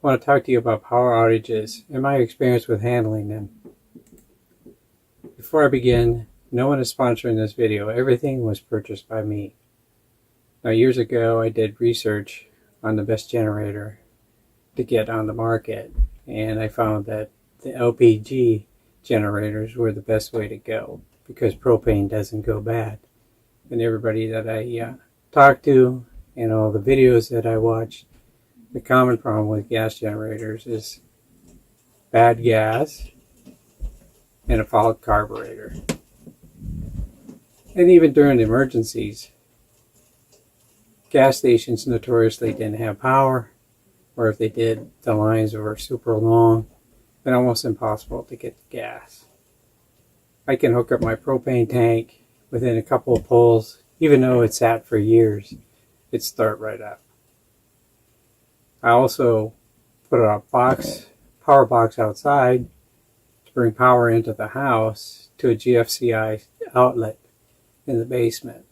I want to talk to you about power outages and my experience with handling them. Before I begin, no one is sponsoring this video. Everything was purchased by me. Now, years ago, I did research on the best generator to get on the market, and I found that the LPG generators were the best way to go because propane doesn't go bad. And everybody that I talked to and all the videos that I watched, the common problem with gas generators is bad gas and a fault carburetor. And even during emergencies, gas stations notoriously didn't have power, or if they did, the lines were super long and almost impossible to get the gas. I can hook up my propane tank within a couple of pulls, even though it sat for years, it'd start right up. I also put a power box outside to bring power into the house to a GFCI outlet in the basement.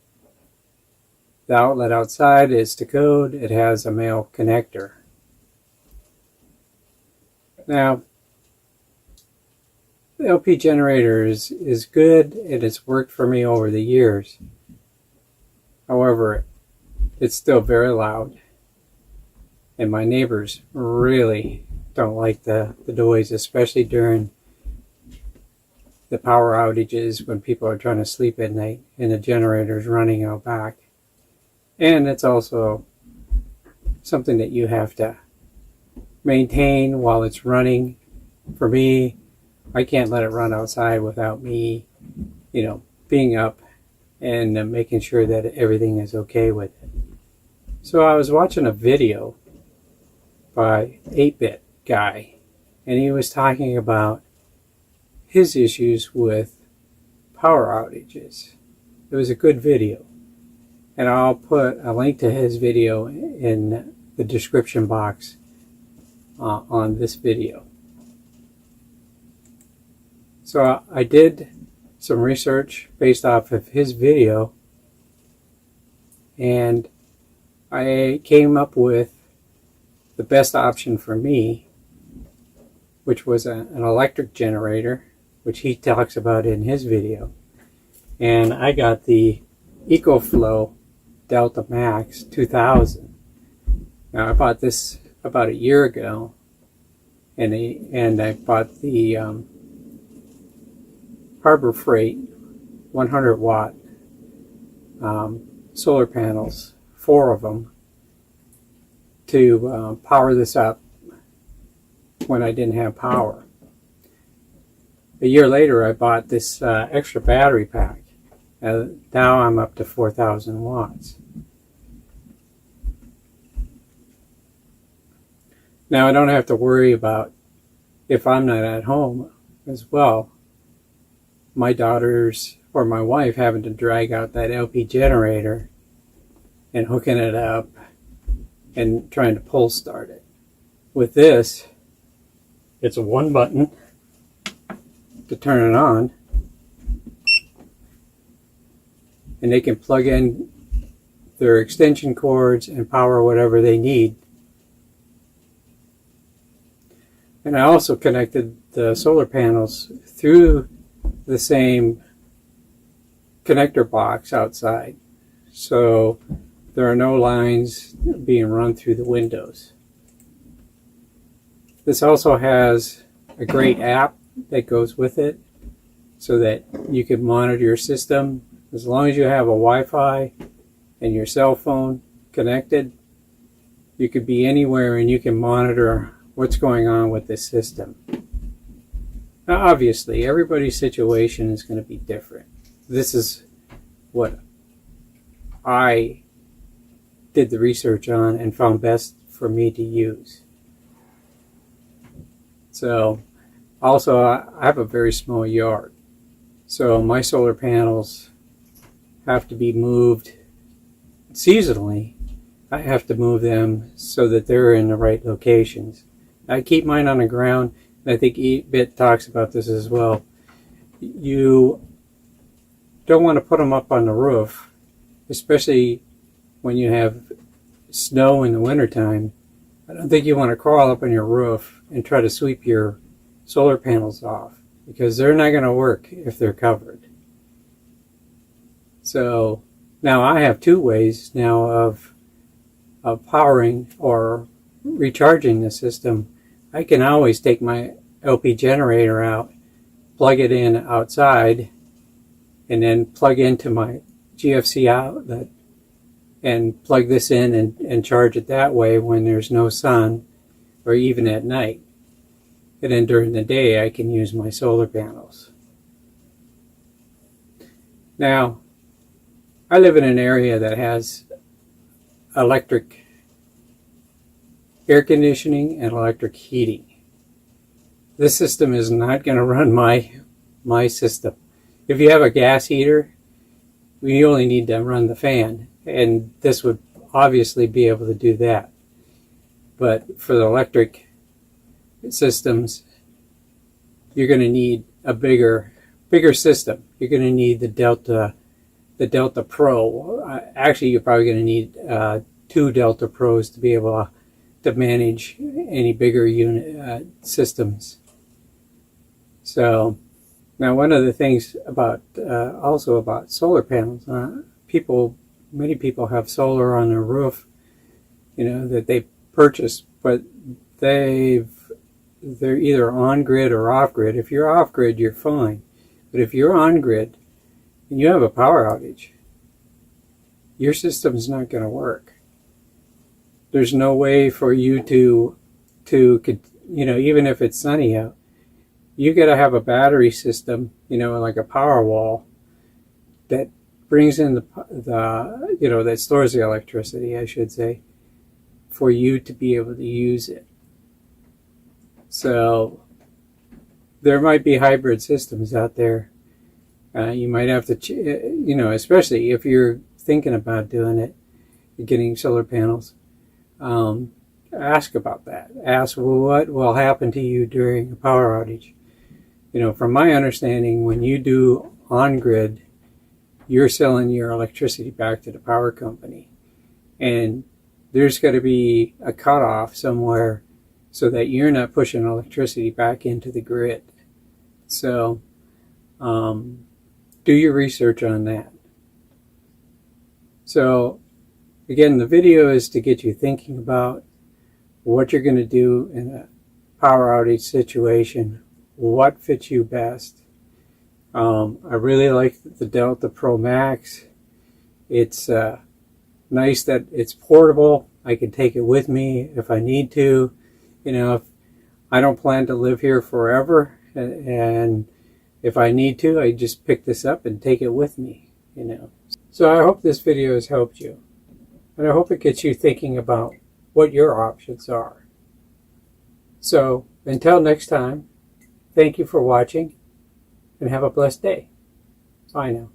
The outlet outside is to code. It has a male connector. Now, the LP generator is good and it's worked for me over the years. However, it's still very loud. And my neighbors really don't like the noise, especially during the power outages when people are trying to sleep at night and the generator's running out back. And it's also something that you have to maintain while it's running. For me, I can't let it run outside without me, being up and making sure that everything is okay with it. So I was watching a video by 8-Bit guy, and he was talking about his issues with power outages. It was a good video, and I'll put a link to his video in the description box on this video. So I did some research based off of his video, and I came up with the best option for me, which was an electric generator, which he talks about in his video. And I got the Ecoflow Delta Max 2000. Now, I bought this about a year ago, and I bought the Harbor Freight 100 watt solar panels, 4 of them, to power this up when I didn't have power. A year later, I bought this extra battery pack. Now I'm up to 4,000 watts. Now I don't have to worry about, if I'm not at home as well, my daughters or my wife having to drag out that LP generator and hooking it up and trying to pull start it. With this, it's a one button to turn it on, and they can plug in their extension cords and power whatever they need. And I also connected the solar panels through the same connector box outside, so there are no lines being run through the windows. This also has a great app that goes with it so that you can monitor your system. As long as you have a Wi-Fi and your cell phone connected, you could be anywhere and you can monitor what's going on with the system. Now, obviously, everybody's situation is going to be different. This is what I did the research on and found best for me to use. So, also, I have a very small yard. So my solar panels have to be moved seasonally. I have to move them so that they're in the right locations. I keep mine on the ground. I think 8-Bit talks about this as well. You don't want to put them up on the roof, especially when you have snow in the wintertime. I don't think you want to crawl up on your roof and try to sweep your solar panels off, because they're not going to work if they're covered. So now I have two ways now of powering or recharging the system. I can always take my LP generator out, plug it in outside, and then plug into my GFC outlet and plug this in and charge it that way when there's no sun or even at night. And then during the day I can use my solar panels. Now, I live in an area that has electric air conditioning and electric heating. This system is not going to run my system. If you have a gas heater, we only need to run the fan, and this would obviously be able to do that. But for the electric systems, you're going to need a bigger system. You're going to need the Delta Pro. Actually, you're probably going to need 2 Delta Pros to be able to manage any bigger unit systems. So now, one of the things about also about solar panels, many people have solar on their roof, that they purchase, but they're either on grid or off grid. If you're off grid, you're fine, but if you're on grid and you have a power outage, your system's not going to work. There's no way for you to even if it's sunny out, you got to have a battery system, like a power wall that brings in that stores the electricity, I should say, for you to be able to use it. So there might be hybrid systems out there. You might have to, especially if you're thinking about doing it, getting solar panels. Ask about that. Ask, what will happen to you during a power outage? From my understanding, when you do on-grid, you're selling your electricity back to the power company. And there's got to be a cutoff somewhere so that you're not pushing electricity back into the grid. So do your research on that. So again, the video is to get you thinking about what you're going to do in a power outage situation, what fits you best. I really like the Delta Pro Max. It's nice that it's portable. I can take it with me if I need to. If I don't plan to live here forever, and if I need to, I just pick this up and take it with me. So I hope this video has helped you, and I hope it gets you thinking about what your options are. So until next time, thank you for watching, and have a blessed day. Bye now.